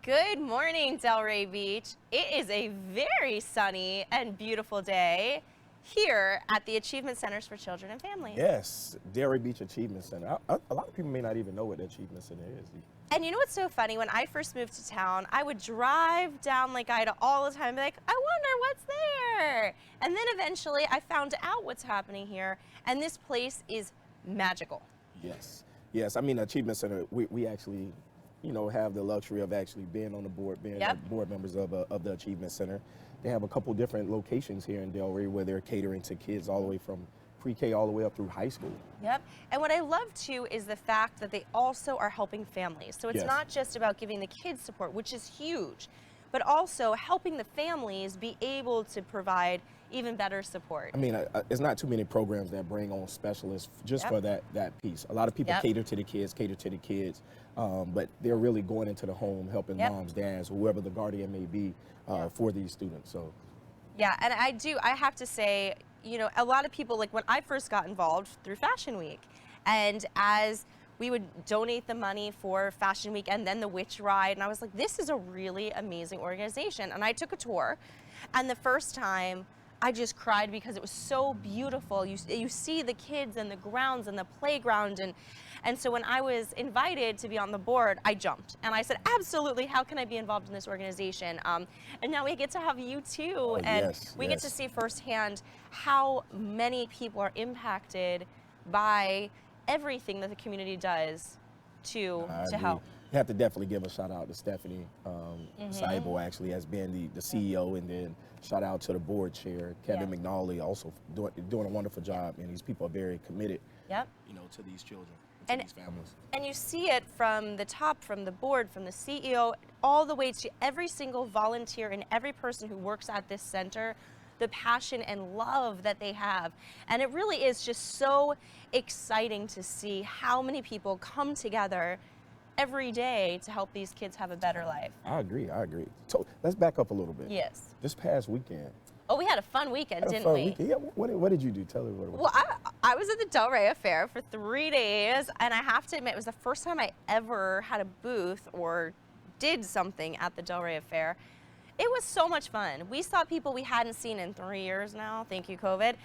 Good morning, Delray Beach. It is a very sunny and beautiful day here at the Achievement Centers for Children and Families. Yes, Delray Beach Achievement Center. A lot of people may not even know what the Achievement Center is. And you know what's so funny? When I first moved to town, I would drive down Lake Ida all the time and be like, I wonder what's there. And then eventually I found out what's happening here, and this place is magical. Yes, yes. I mean, Achievement Center, we actually, you know, have the luxury of actually being on the board, being board members of the Achievement Center. They have a couple different locations here in Delray where they're catering to kids all the way from pre-K all the way up through high school. Yep. And what I love too is the fact that they also are helping families. So it's not just about giving the kids support, which is huge, but also helping the families be able to provide even better support. I mean, it's not too many programs that bring on specialists just for that piece. A lot of people cater to the kids, but they're really going into the home, helping moms, dads, whoever the guardian may be for these students. So. Yeah, and I have to say, you know, a lot of people, like when I first got involved through Fashion Week, and as we would donate the money for Fashion Week and then the witch ride, and I was like, this is a really amazing organization. And I took a tour, and the first time I just cried because it was so beautiful. You see the kids and the grounds and the playground, and so when I was invited to be on the board, I jumped and I said, absolutely, how can I be involved in this organization? And now we get to have you too, and we get to see firsthand how many people are impacted by everything that the community does to help. You have to definitely give a shout out to Stephanie Saibo, actually, as being the CEO, and then shout out to the board chair, Kevin McNally, also doing a wonderful job. And these people are very committed, you know, to these children, to these families. And you see it from the top, from the board, from the CEO, all the way to every single volunteer and every person who works at this center, the passion and love that they have. And it really is just so exciting to see how many people come together every day to help these kids have a better life. I agree. So let's back up a little bit. Yes. This past weekend. Oh, we had a fun weekend, didn't we? Yeah, what did you do? Tell everybody. Well, I was at the Delray Affair for 3 days, and I have to admit, it was the first time I ever had a booth or did something at the Delray Affair. It was so much fun. We saw people we hadn't seen in 3 years now, thank you, COVID.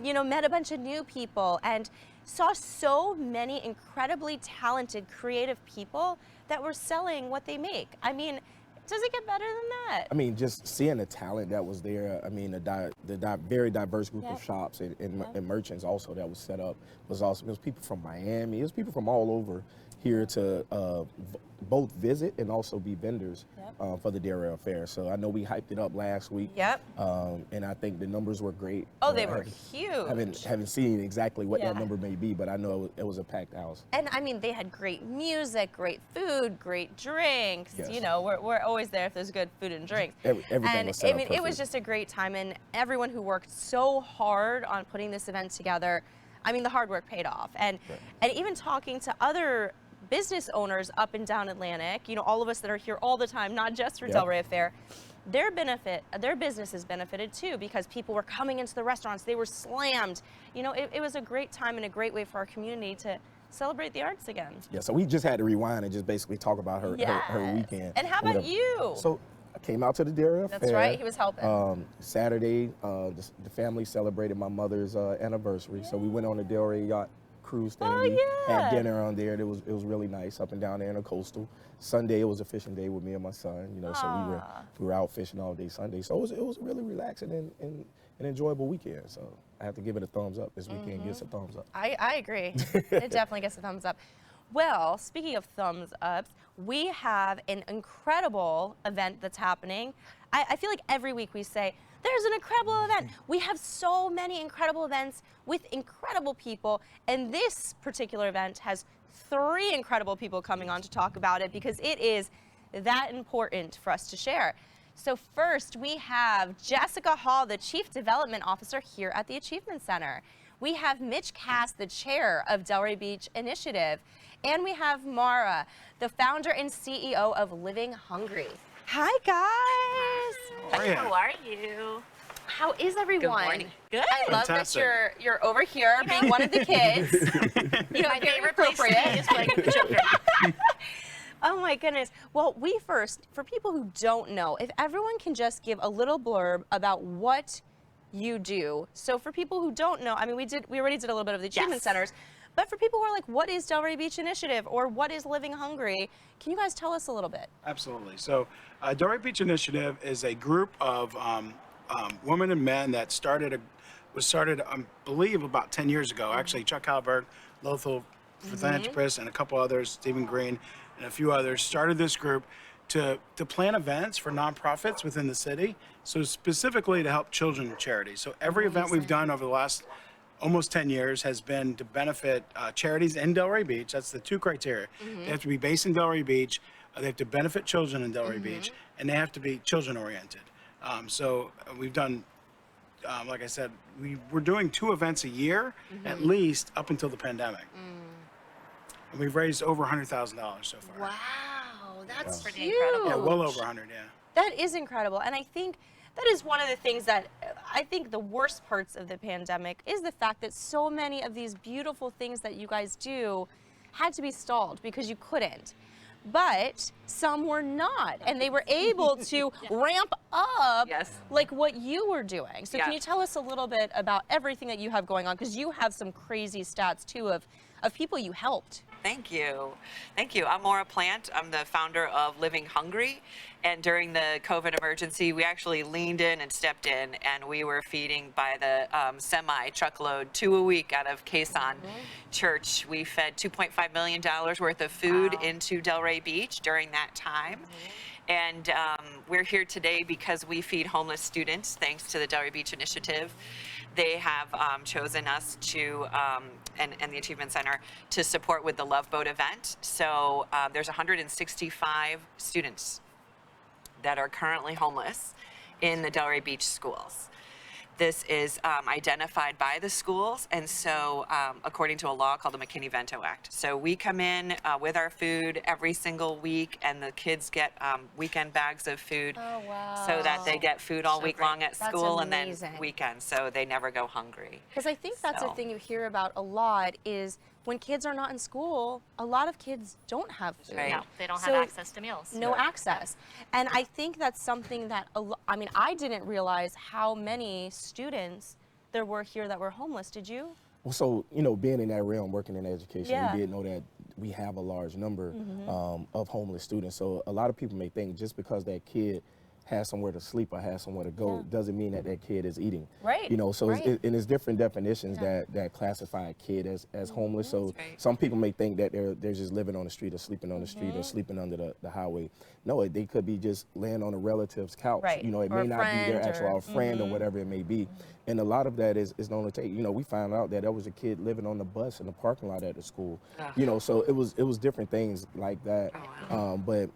You know, met a bunch of new people and saw so many incredibly talented, creative people that were selling what they make. I mean, does it get better than that? I mean, just seeing the talent that was there. I mean, the very diverse group of shops and merchants also that was set up was awesome. It was people from Miami. It was people from all over here to both visit and also be vendors for the Delray Affair. So I know we hyped it up last week. And I think the numbers were great. Oh, they were huge. Haven't seen exactly what that number may be, but I know it was a packed house. And I mean, they had great music, great food, great drinks. You know, we're always there if there's good food and drinks. Everything was set up perfect. It was just a great time, and everyone who worked so hard on putting this event together, I mean, the hard work paid off. And even talking to other business owners up and down Atlantic, you know, all of us that are here all the time, not just for Delray Affair, their businesses benefited too, because people were coming into the restaurants, they were slammed. You know, it was a great time and a great way for our community to celebrate the arts again. Yeah, so we just had to rewind and just basically talk about her weekend. And how about you? So I came out to the Delray Affair. That's right, he was helping. Saturday, the family celebrated my mother's anniversary, so we went on the Delray yacht cruise thing. We had dinner on there. It was really nice up and down there in the coastal. Sunday it was a fishing day with me and my son. You know, so we were out fishing all day Sunday. So it was really relaxing and an enjoyable weekend. So I have to give it a thumbs up. This weekend gets a thumbs up. I agree. It definitely gets a thumbs up. Well, speaking of thumbs ups, we have an incredible event that's happening. I feel like every week we say, there's an incredible event. We have so many incredible events with incredible people, and this particular event has 3 incredible people coming on to talk about it because it is that important for us to share. So first, we have Jessica Hall, the Chief Development Officer here at the Achievement Center. We have Mitch Cass, the Chair of Delray Beach Initiative. And we have Mara, the founder and CEO of Living Hungry. Hi, guys. Hi, how are you? How is everyone? Good morning. Good. I love that you're over here being one of the kids. You know, my very favorite place to appropriate. be is playing with the children. Oh my goodness. Well, for people who don't know, if everyone can just give a little blurb about what you do. So for people who don't know, I mean, we already did a little bit of the achievement centers, but for people who are like, what is Delray Beach Initiative or what is Living Hungry? Can you guys tell us a little bit? Absolutely. So Delray Beach Initiative is a group of women and men that was started, I believe, about 10 years ago. Actually, Chuck Halberg, Lothal Philanthropist, and a couple others, Stephen Green, and a few others, started this group to plan events for nonprofits within the city, so specifically to help children charities. So every event we've done over the last almost 10 years has been to benefit charities in Delray Beach. That's the two criteria. They have to be based in Delray Beach, they have to benefit children in Delray Beach, and they have to be children-oriented. So we've done, like I said, we're doing 2 events a year, at least, up until the pandemic. And we've raised over $100,000 so far. Wow, that's pretty huge. incredible. Yeah, well over 100, yeah. That is incredible. And I think that is one of the things that I think the worst parts of the pandemic is the fact that so many of these beautiful things that you guys do had to be stalled because you couldn't. But some were not, and they were able to ramp up like what you were doing. So can you tell us a little bit about everything that you have going on? Because you have some crazy stats too of people you helped. Thank you. Thank you. I'm Maura Plant. I'm the founder of Living Hungry. And during the COVID emergency, we actually leaned in and stepped in, and we were feeding by the semi-truckload 2 a week out of Quezon Church. We fed $2.5 million worth of food into Delray Beach during that time. And we're here today because we feed homeless students, thanks to the Delray Beach Initiative. They have chosen us to, and the Achievement Center, to support with the Love Boat event. So there's 165 students that are currently homeless in the Delray Beach schools. This is identified by the schools, and so according to a law called the McKinney-Vento Act. So we come in with our food every single week, and the kids get weekend bags of food so that they get food all week long at school and then weekends, so they never go hungry. Because I think that's a thing you hear about a lot is when kids are not in school, a lot of kids don't have food. Right. No, they don't have access to meals. No access. And I think that's something that, I mean, I didn't realize how many students there were here that were homeless. Did you? Well, so, you know, being in that realm, working in education, we did know that we have a large number of homeless students. So a lot of people may think just because that kid has somewhere to sleep or has somewhere to go doesn't mean that that kid is eating. Right. You know, so and it's different definitions that classify a kid as homeless. So some people may think that they're just living on the street or sleeping on the street or sleeping under the highway. No, they could be just laying on a relative's couch. Right. You know, it Or may a not be their friend actual friend or whatever it may be. And a lot of that is known to take, you know, we found out that there was a kid living on the bus in the parking lot at the school. You know, so it was different things like that. But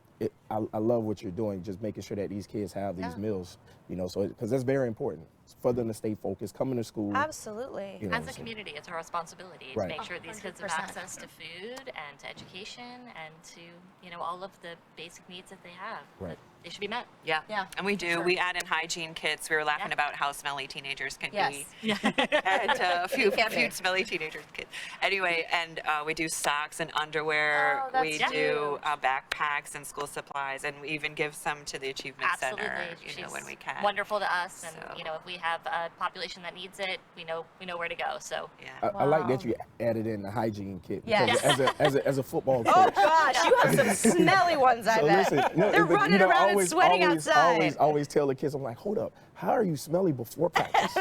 I love what you're doing, just making sure that these kids have these meals, you know, so because that's very important for them to stay focused, coming to school. Absolutely. You know, as a community, it's our responsibility to make sure these kids have access to food and to education and to, you know, all of the basic needs that they have. That they should be met. Yeah. And we do. We add in hygiene kits. We were laughing about how smelly teenagers can be. And a few smelly teenagers kids. Anyway, and we do socks and underwear. We do backpacks and school supplies, and we even give some to the Achievement Center, you know, when we can. Wonderful to us, and you know, if we have a population that needs it, we know where to go. So I like that you added in the hygiene kit. Yes. As a football coach. Oh gosh, you have some smelly ones, I bet. Listen, they're running around and sweating outside. Always tell the kids, I'm like, hold up, how are you smelly before practice?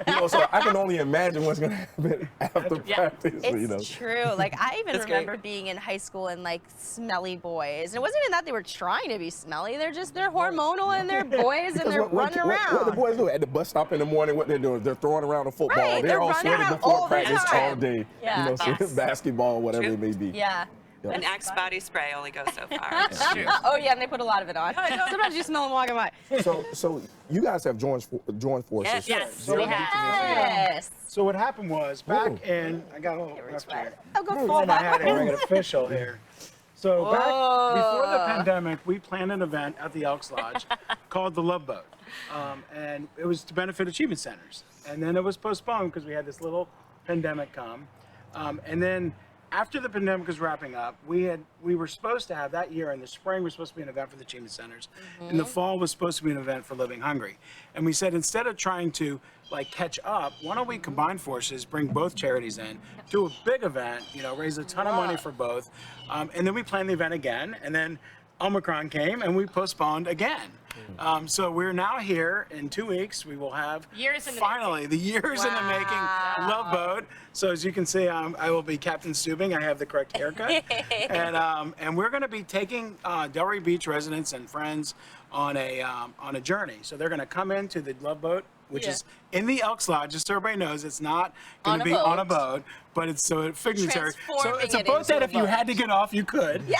You know, so I can only imagine what's gonna happen after practice. It's you know. true. Like I even remember being in high school and like smelly boys. And it wasn't even that they were trying to be smelly. They're hormonal and they're boys and they're running around. What the boys do at the bus stop in the morning? What they're doing? They're throwing around a football. Right, they're all sweaty before practice all day. Yeah. You know, so basketball, whatever it may be. Yeah. And Axe body spray only goes so far. Oh yeah, and they put a lot of it on. Sometimes you smell them walking by. So you guys have joined forces. Yes. Yes. So what happened was back in, I got a little left here. I'll go full I had to make it official here. So back before the pandemic, we planned an event at the Elks Lodge called the Love Boat. And it was to benefit achievement centers. And then it was postponed because we had this little pandemic come. And then after the pandemic was wrapping up, we were supposed to have that year in the spring was supposed to be an event for the achievement centers. In the fall was supposed to be an event for Living Hungry. And we said instead of trying to like catch up, why don't we combine forces, bring both charities in, do a big event, raise a ton of money for both, and then we planned the event again, and then Omicron came and we postponed again. So we're now here in 2 weeks. We will have finally the years in the making Love Boat. So as you can see, I will be Captain Subing. I have the correct haircut, and we're going to be taking Delray Beach residents and friends on a journey. So they're going to come into the Love Boat, which is in the Elks Lodge. Just so everybody knows, it's not going to be on a boat, but it's so dignitary. So it's a boat that if you had to get off, you could. Yeah,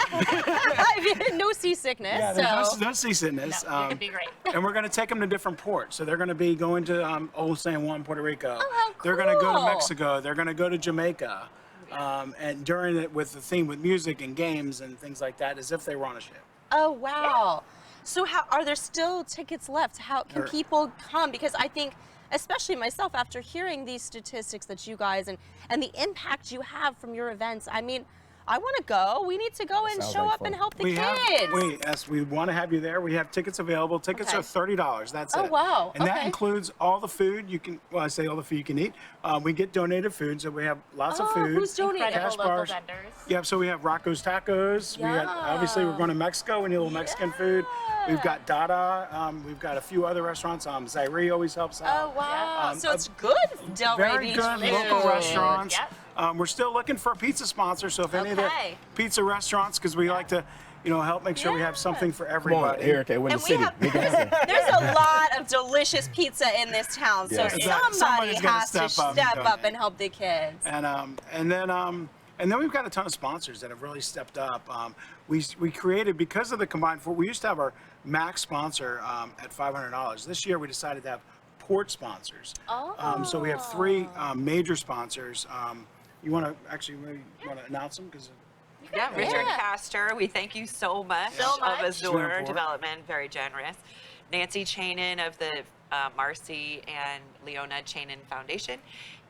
no seasickness. Yeah, there's no seasickness. No, it could be great. And we're going to take them to different ports. So they're going to be going to Old San Juan, Puerto Rico. Oh, how They're going to go to cool. Mexico. They're going to go to Jamaica. And during it with the theme with music and games and things like that, as if they were on a ship. Oh, wow. So how are there still tickets left? How can people come? Because I think, especially myself, after hearing these statistics that you guys and the impact you have from your events, I mean, I want to go. We need to go and sounds show like up fun. and help the kids. Yes, we want to have you there. We have tickets available. Tickets Okay. are $30. That's Oh, it. wow. And that Okay. includes all the food you can. Well, I say all the food you can eat. We get donated food, so we have lots of Oh, food. who's donating? Incredible Cash local bars. vendors. Yeah, so we have Rocco's Tacos. We got, obviously, we're going to Mexico. We need a little Mexican food. We've got Dada. We've got a few other restaurants. Zaire always helps Oh, out. wow. So it's good, Delray Very Beach good food. local restaurants. Yep. We're still looking for a pizza sponsor, so if any of the Okay. pizza restaurants, because we like to, help make sure we have something for Come on, everybody. Erica, we're in the And we city. have, Make it happen. there's a lot of delicious pizza in this town, so Yeah. somebody Somebody's gotta has to step up and step up donate. and help the kids. And then we've got a ton of sponsors that have really stepped up. We created, because of the combined four, we used to have our max sponsor at $500. This year we decided to have port sponsors. So we have 3 major sponsors. You want to actually maybe announce them? Yeah, Richard Castor, we thank you so much. So much. Of Azure Sure. Development, very generous. Nancy Chanin of the Marcy and Leona Chanin Foundation.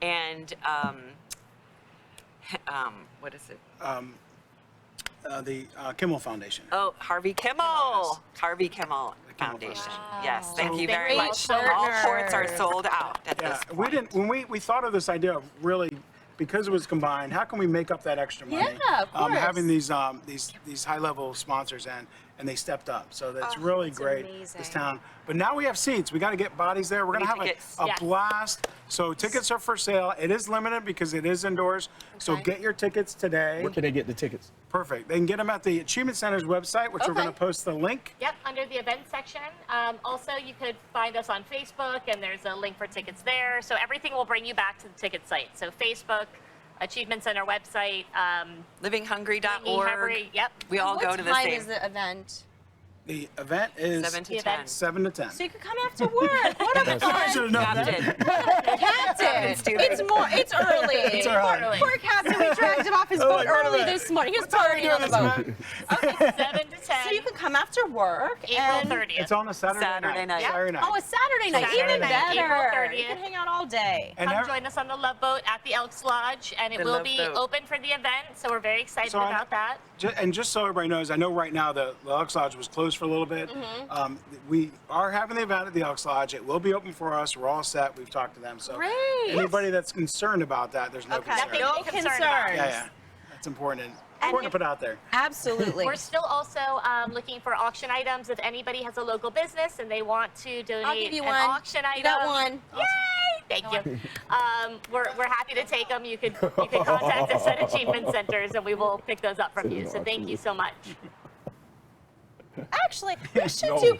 And what is it? The Kimmel Foundation. Oh, Harvey Kimmel. Harvey Kimmel Foundation. Yes, thank you very Great much. All ports are partners. sold out at Yeah, this we point. didn't when we thought of this idea of really, because it was combined, how can we make up that extra money? Yeah, of course. Having these high level sponsors and they stepped up, so that's really it's great. amazing. This town, but now we have seats. We got to get bodies there. We're gonna have tickets. a Yes. blast. So tickets are for sale. It is limited because it is indoors. So Okay. get your tickets today. Where can they get the tickets? Perfect. They can get them at the Achievement Center's website, which we're Okay. going to post the link. Yep, under the event section. Also, you could find us on Facebook, and there's a link for tickets there. So everything will bring you back to the ticket site. So Facebook, Achievement Center website, Livinghungry.org. Yep. We all What go to the time same. is the event? The event is 7 to The 10. event. 7 to 10. So you can come after work. What a I fun should have known that. Captain. Captain. student. It's early. It's early. Poor Captain, we dragged him off his boat like, early wait a this morning. He was What time are we partying on doing the this boat. event? 7 to 10. So you can come after work. April and 30th. It's on a Saturday night. Yep. Saturday night. Oh, a Saturday night. Saturday Even night, better. April 30th. You can hang out all day. And Come ev- join us on the Love Boat at the Elks Lodge, and it The will Love be Boat. open for the event. So we're very excited So I- about that. And just so everybody knows, I know right now the Elks Lodge was closed for a little bit. We are having the event at the Elks Lodge. It will be open for us. We're all set. We've talked to them. So Great. anybody that's concerned about that, there's no Okay. concern. Nothing No to be concerned concerns. about. Yeah. That's important. Important to put out there. Absolutely. We're still also looking for auction items. If anybody has a local business and they want to donate I'll give you an one. auction item, You got one. Yay! Thank you. We're happy to take them. You could contact us at Achievement Centers and we will pick those up from you. So thank you so much. Actually, we should No. do.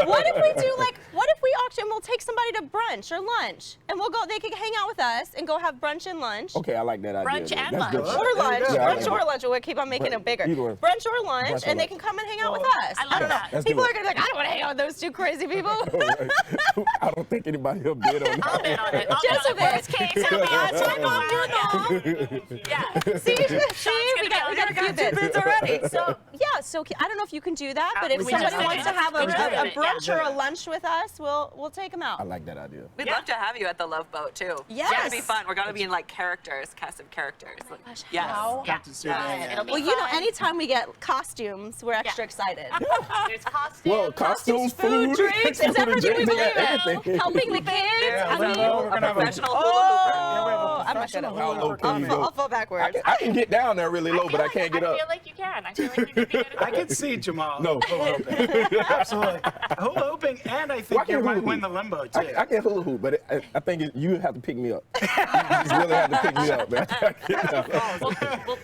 What if we do what if we auction? We'll take somebody to brunch or lunch, and we'll go. They can hang out with us and go have brunch and lunch. Okay, I like that idea. Brunch and That's good. lunch. Or lunch, Yeah, I brunch like or that. lunch. We'll keep on making it bigger. Either way. Brunch or lunch, Brunch or and they lunch. can come and hang out with us. I love that. Let's People do are it. gonna be like, I don't want to hang out with those two crazy people. I don't think anybody will bid on I'll that. bid on it. I'll Just a bid on it. bit. Worst case, Tell me, your mom. Yeah. See, gonna we be got on a few it. bits already. fun. So yeah, so I don't know if you can do that, but if We somebody just wants to did. have a We just did it, brunch yeah. or a lunch with us, we'll take them out. I like that idea. We'd love to have you at the Love Boat too. Yes. It's gonna be fun. We're gonna be in like characters, cast of characters. Like, gosh, yes. how Have to see that. It'll be Well, you know, fun. anytime we get costumes, we're extra excited. There's costumes. Well, costumes, food, drinks, it's everything we they got believe in. everything. Helping the kids. Yeah, I we're mean, gonna have a Professional hula Yeah, we have a oh, I'm not professional gonna. How low can you I'll go? fall backwards. I can get down there really low, but I can't get I up. feel like you can. I feel like you could be good at I can see Jamal. No. hula hooping. Absolutely. Hula hooping, and I Well, I think can you might hula win hoop. the limbo too. I can hula hoop, but I think you have to pick me up. You just really have to pick me up, man.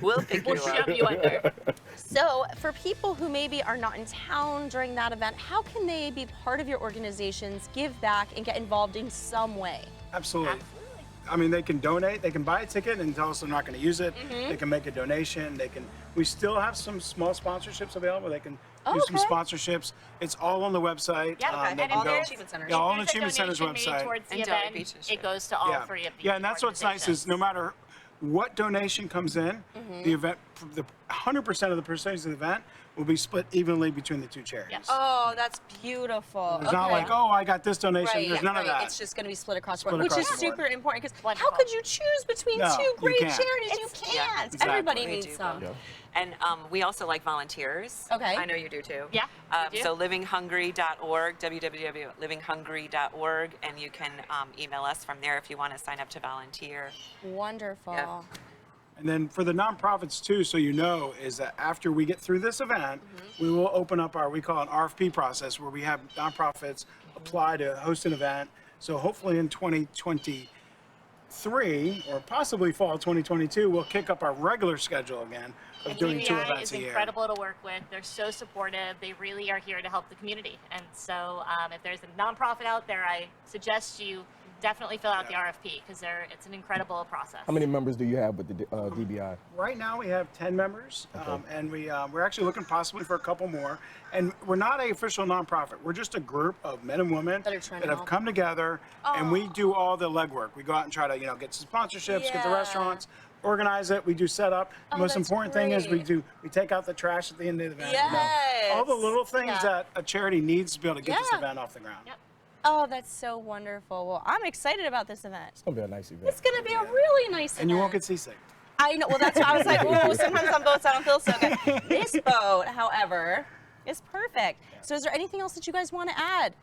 We'll pick We'll you shove up. you under. So, for people who maybe are not in town during that event, how can they be part of your organizations, give back, and get involved in some way? Absolutely. I mean, they can donate. They can buy a ticket and tell us they're not going to use it. They can make a donation. They can. We still have some small sponsorships available. They can do some Okay. sponsorships. It's all on the website. Yeah, They and can if go- there's, Achievement Centers. Yeah, all on the if there's a Achievement Center's donation made website. towards the And Delray event, Beach Initiative. it goes to all three of these Yeah, and that's what's nice is no matter what donation comes in, the event, the 100% of the percentage of the event will be split evenly between the two charities. Yep. Oh, that's beautiful. It's not like, oh, I got this donation. Right, There's none right. of that. It's just going to be split across the Split board, which is across the board. super important because how Wonderful. could you choose between No, two you great can't. charities? You Yeah, can't. exactly. Everybody We needs do some. both. And we also like volunteers. Okay. I know you do too. Yeah, we do. So livinghungry.org, www.livinghungry.org, and you can email us from there if you want to sign up to volunteer. Wonderful. Yeah. And then for the nonprofits too, so you know, is that after we get through this event, we will open up we call it an RFP process where we have nonprofits apply to host an event. So hopefully in 2023 or possibly fall 2022, we'll kick up our regular schedule again of And doing 2 DBI events is a year. incredible to work with. They're so supportive. They really are here to help the community. And so if there's a nonprofit out there, I suggest you definitely fill out the RFP because it's an incredible process. How many members do you have with the DBI? Right now we have 10 members, Okay. and we're actually looking possibly for a couple more. And we're not an official nonprofit. We're just a group of men and women That are trying to have help. come together, and we do all the legwork. We go out and try to get some sponsorships, get the Yeah. restaurants, organize it. We do setup. The most that's important thing is we great. take out the trash at the end of the event. Yes. All the little things Yeah. that a charity needs to be able to get this Yeah. event off the ground. Yep. Oh, that's so wonderful. Well, I'm excited about this event. It's gonna be a nice event. It's going to be a really nice event. And you won't get seasick. I know. Well, that's why I was like, oh, sometimes on boats I don't feel so good. This boat, however, is perfect. So is there anything else that you guys want to add?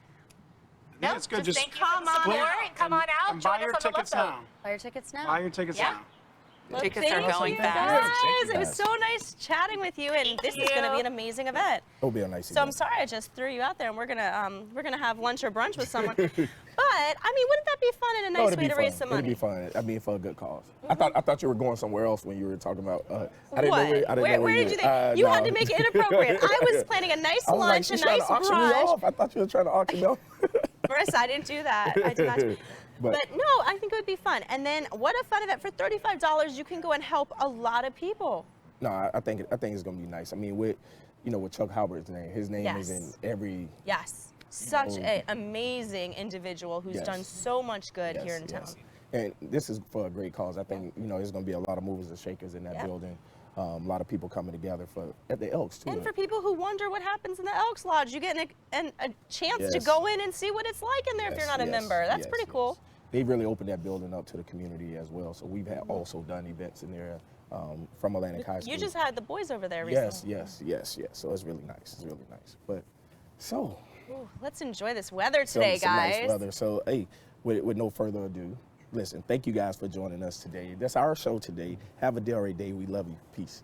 I think it's good. Just thank you for the split support and come on out. and Join buy us your on the tickets Love Boat. now. Buy your tickets now. Buy your tickets Yeah. now. Well, Tickets are thank going you fast. guys. Thank you, It was guys. so nice chatting with you, and this is going to be an amazing event. It'll be a nice So I'm event. sorry I just threw you out there, and we're gonna have lunch or brunch with someone. But I mean, wouldn't that be fun and a No, nice it'd way be to fun. raise some It'd money? be fun. I mean, for a good cause. I thought you were going somewhere else when you were talking about. I didn't What? know where. I didn't know Where did you think? You no. had to make it inappropriate. I was planning a nice I was like, lunch, a she's trying nice to auction me brunch. off. I thought you were trying to auction me off. Marissa, I didn't do that. I did not. But, But no, I think it would be fun. And then what a fun event. For $35, you can go and help a lot of people. no, I think it's gonna be nice. I mean, with Chuck Halbert's name, his name is in Yes. every. Yes. Such an amazing individual who's Yes. done so much good here in town. Yes. And this is for a great cause. I think there's gonna be a lot of movers and shakers in that Yeah. building. A lot of people coming together at the Elks too. And for people who wonder what happens in the Elks Lodge, you get a chance to Yes. go in and see what it's like in there if you're not a Yes, member. That's yes, pretty yes. cool. They really opened that building up to the community as well. So we've had also done events in there from Atlantic High School. You just had the boys over there Yes, recently. yes. So it's really nice. It's really nice. But so Ooh, let's enjoy this weather today, some guys. nice weather. So hey, with no further ado, listen. Thank you guys for joining us today. That's our show today. Have a Delray day. We love you. Peace.